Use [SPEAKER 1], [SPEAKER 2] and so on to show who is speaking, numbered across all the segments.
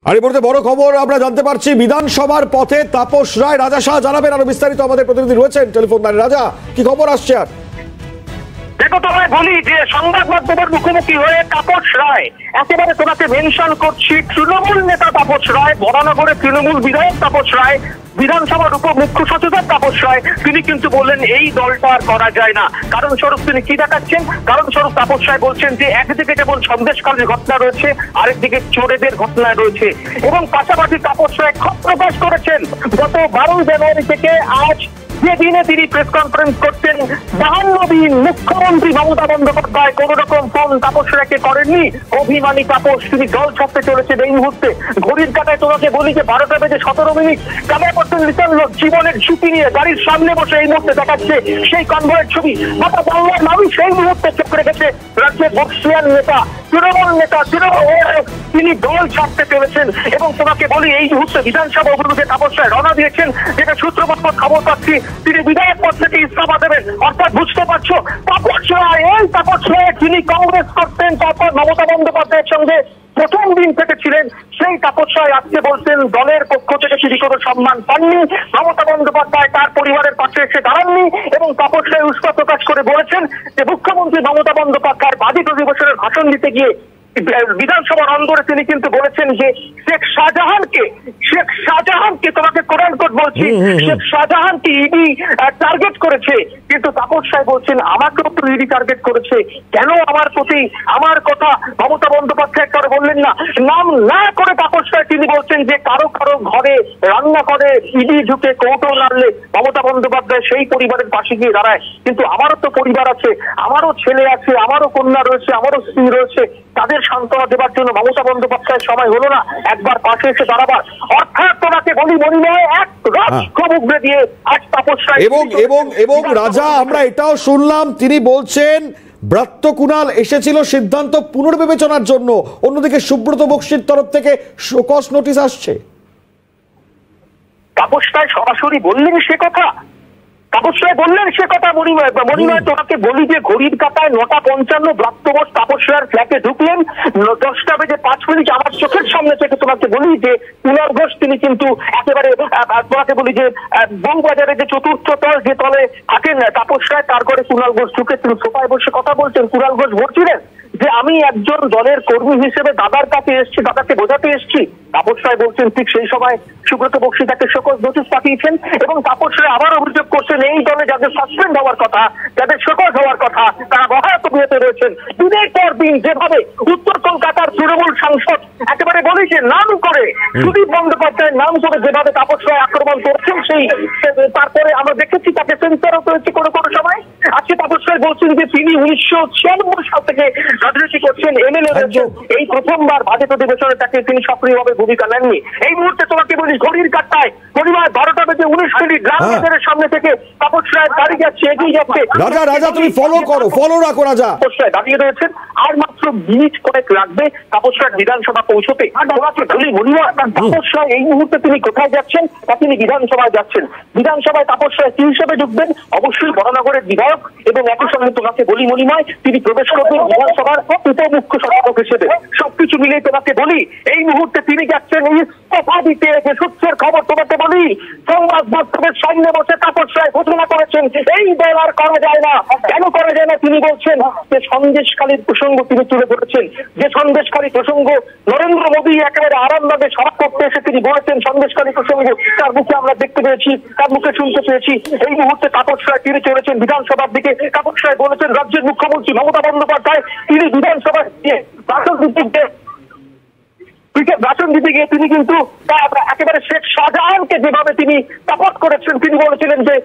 [SPEAKER 1] আর এই মুহূর্তে বড় খবর আমরা জানতে পারছি, বিধানসভার পথে তাপস রায়। রাজা শাহ জানাবেন আরো বিস্তারিত, আমাদের প্রতিনিধি রয়েছেন টেলিফোন লাইনে। রাজা, কি খবর আসছে? আর
[SPEAKER 2] দেখো, তোমায় বলি যে সংবাদ মাধ্যমের মুখোমুখি হয়ে তাপস রায়, একেবারে তোমাকে মেনশন করছি, তৃণমূল নেতা তাপস রায়, বরানগরে তৃণমূল বিধায়ক তাপস রায়, বিধানসভার মুখ্য সচেতক তাপস রায়, তিনি কিন্তু বললেন এই দলটা আর করা যায় না। কারণ স্বরূপ তিনি কি দেখাচ্ছেন? কারণ স্বরূপ তাপস রায় বলছেন যে একদিকে যেমন সন্দেশখালীর ঘটনা রয়েছে, আরেকদিকে চোরেদের ঘটনা রয়েছে, এবং পাশাপাশি তাপস রায় ক্ষোভ প্রকাশ করেছেন গত 12 জানুয়ারি থেকে আজ যে দিনে তিনি প্রেস কনফারেন্স করছেন, 52 দিন মুখ্যমন্ত্রী মমতা বন্দ্যোপাধ্যায় কোন রকম ফোন তাপস রায়কে করেননি। অভিমানী তাপস, তিনি দল ছাড়তে চলেছেন এই মুহূর্তে। ঘড়ির কাঁটায় তোমাকে বলি যে 12:17 ক্যামেরা পার্সন লিটন লোক জীবনের ঝুঁকি নিয়ে গাড়ির সামনে বসে এই মুহূর্তে দেখাচ্ছে সেই কনভয়ের ছবি। গোটা বাংলার মানুষ সেই মুহূর্তে চোখ রেখেছে রাজ্যের বর্ষিয়ান নেতা, তৃণমূল নেতা, তিনি দল ছাড়তে চলেছেন। এবং তোমাকে বলি এই মুহূর্তে বিধানসভা অভিমুখে তাপস রায় রওনা দিয়েছেন, যেটা সূত্র মারফত খবর পাচ্ছি তিনি বিধায়ক পদ থেকে ইস্তফা দেবেন। অর্থাৎ বুঝতে পারছো, তাপস রায়, এই তাপস রায় যিনি কংগ্রেস করতেন, তারপর মমতা বন্দ্যোপাধ্যায়ের সঙ্গে প্রথম দিন থেকে ছিলেন, সেই তাপস রায় আজকে বলছেন দলের পক্ষ থেকে তিনি কোনো সম্মান পাননি, মমতা বন্দ্যোপাধ্যায় তার পরিবারের পাশে এসে দাঁড়াননি। এবং তাপস রায় উষ্মা প্রকাশ করে বলেছেন যে মুখ্যমন্ত্রী মমতা বন্দ্যোপাধ্যায়ের বাজেট অধিবেশনের ভাষণ দিতে গিয়ে বিধানসভার অন্দরে তিনি কিন্তু বলেছেন যে শেখ শাহজাহানকে তোমাকে কোরআন কোট বলছি, শেখ শাহজাহানকে ইডি টার্গেট করেছে। কিন্তু তাপস রায় বলছেন আমাকেও তো ইডি টার্গেট করেছে, কেন আমার প্রতি আমার কথা মমতা বন্দ্যোপাধ্যায় করে বললেন না? নাম না করে তাপস রায় তিনি বলছেন যে কারো কারো ঘরে রান্না করে ইডি ঢুকে কৌটো নাড়লে মমতা বন্দ্যোপাধ্যায় সেই পরিবারের পাশে গিয়ে দাঁড়ায়। কিন্তু আমারও তো পরিবার আছে, আমারও ছেলে আছে, আমারও কন্যা রয়েছে, আমারও স্ত্রী রয়েছে, তাদের সান্ত্বনা দেবার জন্য মমতা বন্দ্যোপাধ্যায়ের সময় হলো না একবার পাশে এসে দাঁড়াবার? অর্থাৎ তোমাকে বলি মরিময় এক রাষ্ট্র উগড়ে দিয়ে আজ তাপস রায়
[SPEAKER 1] এবং রাজা, আমরা এটাও শুনলাম তিনি বলছেন ব্রাত্য কুণাল এসেছিল সিদ্ধান্ত পুনর্বিবেচনার জন্য, অন্যদিকে সুব্রত বক্সির তরফ থেকে শোকজ নোটিশ আসছে।
[SPEAKER 2] তাপস রায় সরাসরি বললেন সে কথা, তাপস রায় বললেন সে কথা। মরিময় তোমাকে বলি যে ঘড়ির কাঁটায় 9:55 ব্রাত্যবোস তাপস রায়ের ফ্ল্যাটে ঢুকলেন, 10:05 আমার চোখের সামনে থেকে তোমাকে বলি যে কুণাল ঘোষ তিনি কিন্তু একেবারে তোমাকে বলি যে বউবাজারে যে চতুর্থ তল, যে তলে থাকেন তাপস রায়, তার ঘরে কুণাল ঘোষ ঢুকে তিনি সোফায় বসে কথা বলছেন। কুণাল ঘোষ বলছিলেন যে আমি একজন দলের কর্মী হিসেবে দাদার কাছে এসেছি, দাদাকে বোঝাতে এসেছি। তাপস রায় বলছেন ঠিক সেই সময় সুব্রত বক্সি তাকে শোকজ নোটিশ পাঠিয়েছেন। এবং তাপস রায় আবার অভিযোগ করছেন এই দলে যাদের সাসপেন্ড হওয়ার কথা, যাদের শোকজ হওয়ার কথা, তারা বহায়ত বিয়েতে রয়েছেন। দিনের পর দিন যেভাবে উত্তর কলকাতার তৃণমূল সাংসদ একেবারে বলি যে নাম করে সুদীপ বন্দ্যোপাধ্যায়ের নাম করে যেভাবে তাপস রায় আক্রমণ করছেন, সেই তারপরে আমরা দেখেছি তাকে সেন্সারও করেছে কোনো কোনো সময়। আজকে তাপস রায় বলছেন যে তিনি 1996 সাল থেকে রাজনীতি করছেন, এমএলএ রয়েছেন, এই প্রথমবার বাজেট অধিবেশনে তাকে তিনি সক্রিয়ভাবে ভূমিকা নেননি। এই মুহূর্তে তোমাকে বলি ঘড়ির কাঁটায় পরিবার 12:19 গ্রামের সামনে থেকে তাপস রায় দাঁড়িয়ে যাচ্ছে, এগিয়ে যাচ্ছে।
[SPEAKER 1] রাজা তুমি ফলো রাখো রাজা।
[SPEAKER 2] তাপস রায় দাঁড়িয়ে রয়েছেন, আর মাত্র মিনিট কয়েক লাগবে তাপস রায় বিধানসভা পৌঁছতে। তোমাকে বলি মরিময়, তাপস রায় এই মুহূর্তে তিনি কোথায় যাচ্ছেন? তা তিনি বিধানসভায় যাচ্ছেন। বিধানসভায় তাপস রায় কি হিসেবে ঢুকবেন? অবশ্যই বরানগরের বিধায়ক, এবং একই সঙ্গে তোমাকে বলি মরিময় তিনি প্রবেশ করবেন বিধানসভার উপমুখ্য সদস্য হিসেবে। সবকিছু মিলিয়ে তোমাকে বলি এই মুহূর্তে তিনি যাচ্ছেন ইস্তফা দিতে। যে সূত্রের খবর তোমাকে বলি, সংবাদ মাধ্যমের সামনে বসে তাপস রায় ঘোষণা করেছেন এই দল আর করা যায় না। কেন করা যায় না তিনি বলছেন যে সন্দেশখালীর প্রসঙ্গ তিনি তুলে ধরেছেন, যে সন্দেশখালী প্রসঙ্গ নরেন্দ্র মোদী একেবারে আরামবাগে সভা করতে এসে তিনি বলেছেন সন্দেশখালী প্রসঙ্গ তার মুখে আমরা দেখতে পেয়েছি, তার মুখে শুনতে পেয়েছি। এই মুহূর্তে তাপস রায় তিনি চলেছেন বিধানসভার দিকে। তাপস রায় বলেছেন রাজ্যের মুখ্যমন্ত্রী মমতা বন্দ্যোপাধ্যায় তিনি বিধানসভায় ভাষণ দিতে গিয়ে তিনি কিন্তু একেবারে শেখ শাহজাহানকে যেভাবে তিনি সাপোর্ট করেছেন, তিনি বলেছিলেন যে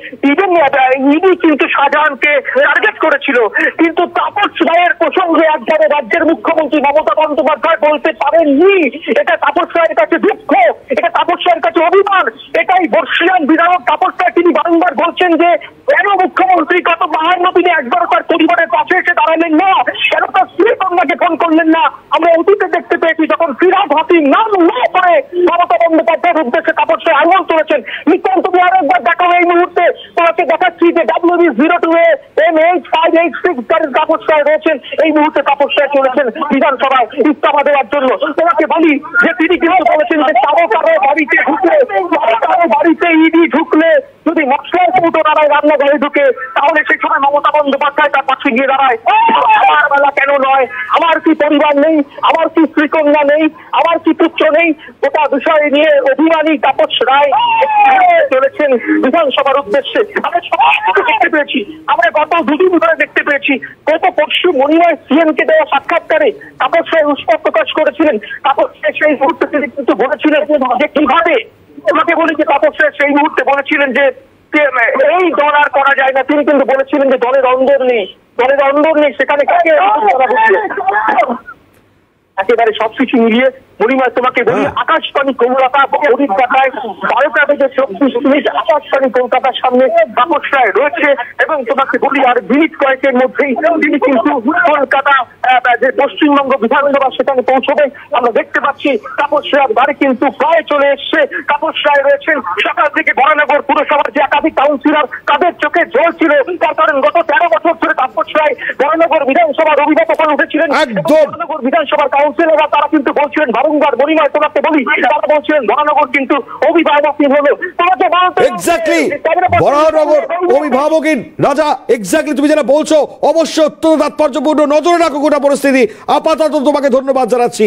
[SPEAKER 2] ইডি কিন্তু শাহজাহানকে টার্গেট করেছিল। কিন্তু তাপস রায়ের প্রসঙ্গে একবারে রাজ্যের মুখ্যমন্ত্রী মমতা বন্দ্যোপাধ্যায় বলতে পারেননি। এটা তাপস রায়ের কাছে দুঃখ, এটা তাপস রায়ের কাছে অভিমান। এটাই বর্ষিয়ান বিধায়ক তাপস রায় তিনি বারংবার বলছেন যে কেন মুখ্যমন্ত্রী গত 52 দিনে একবার তার পরিবারের পাশে এসে দাঁড়ালেন না, কেন তার স্ত্রী কন্যাকে ফোন করলেন না? আমরা অতীতে দেখতে পেয়েছি যখন ফিরাদ হাকিম নাম করে মমতা বন্দ্যোপাধ্যায়ের উদ্দেশ্যে তাপস রায় আঙুল তুলেছেন। নিত্যান্ত তুমি আরেকবার দেখো এই মুহূর্তে তোমাকে দেখাচ্ছি যে WB02A MH586 গাড়ির তাপস রায় রয়েছেন। এই মুহূর্তে তাপস রায় চলেছেন বিধানসভায় ইস্তফা দেওয়ার জন্য। তোমাকে বলি যে তিনি কিন্তু বলেছেন যে কারো বাড়িতে ইডি ঢুকলে যদি মশলার কৌটো দাঁড়ায় রান্নাঘরে ঢুকে, তাহলে সেই সময় মমতা বন্দ্যোপাধ্যায় তার পাশে গিয়ে দাঁড়ায়। আমার বেলা কেন নয়? আমার কি পরিবার নেই? আমার কি স্ত্রীকন্যা নেই? আমার কি পুত্র নেই? গোটা বিষয় নিয়ে অভিমানী তাপস রায় চলেছেন বিধানসভার উদ্দেশ্যে। আমরা সবাই দেখতে পেয়েছি, আমরা গত দুদিন ধরে দেখতে পেয়েছি। গত পরশু মনিময় সিএনকে দেওয়া সাক্ষাৎকারে তাপস রায় উৎসাহ প্রকাশ করেছিলেন। তাপস রায় সেই মুহূর্তে তিনি কিন্তু বলেছিলেন যে কিভাবে, তোমাকে বলি যে তাপস রায় সেই মুহূর্তে বলেছিলেন যে এই দল আর করা যায় না। তিনি কিন্তু বলেছিলেন যে দলের অন্দর নেই, সেখানে একেবারে সবকিছু মিলিয়ে মনিময় তোমাকে বলি আকাশবাণী কলকাতা অভিজ্ঞতায় 12টা বেজে 24 মিনিট আকাশবাণী কলকাতার সামনে তাপস রায় রয়েছে। এবং তোমাকে বলি আর মিনিট কয়েকের মধ্যেই তিনি কিন্তু কলকাতা যে পশ্চিমবঙ্গ বিধানসভা সেখানে পৌঁছবে। আমরা দেখতে পাচ্ছি তাপস রায়ের বাড়ি কিন্তু প্রায় চলে এসছে। তাপস রায় রয়েছেন সকাল থেকে বরানগর পুরসভার যে একাধিক কাউন্সিলর তাদের চোখে জল ছিল, তার কারণ গত 13 বছর ধরে তাপস রায় বরানগর বিধানসভার অভিভাবক হয়ে উঠেছিলেন। বরানগর বিধানসভার কাউন্সিলররা তারা কিন্তু বলছিলেন বারংবার মনিময় তোমাকে বলি তারা বলছিলেন বরানগর কিন্তু অভিভাবকহীন হলো। তোমাকে
[SPEAKER 1] এক্স্যাক্টলি বরানগর অভিভাবকহীন রাজা, এক্স্যাক্টলি তুমি যেটা বলছো অবশ্যই অত্যন্ত তাৎপর্যপূর্ণ। নজরে রাখো গোটা পরিস্থিতি। আপাতত তোমাকে ধন্যবাদ জানাচ্ছি।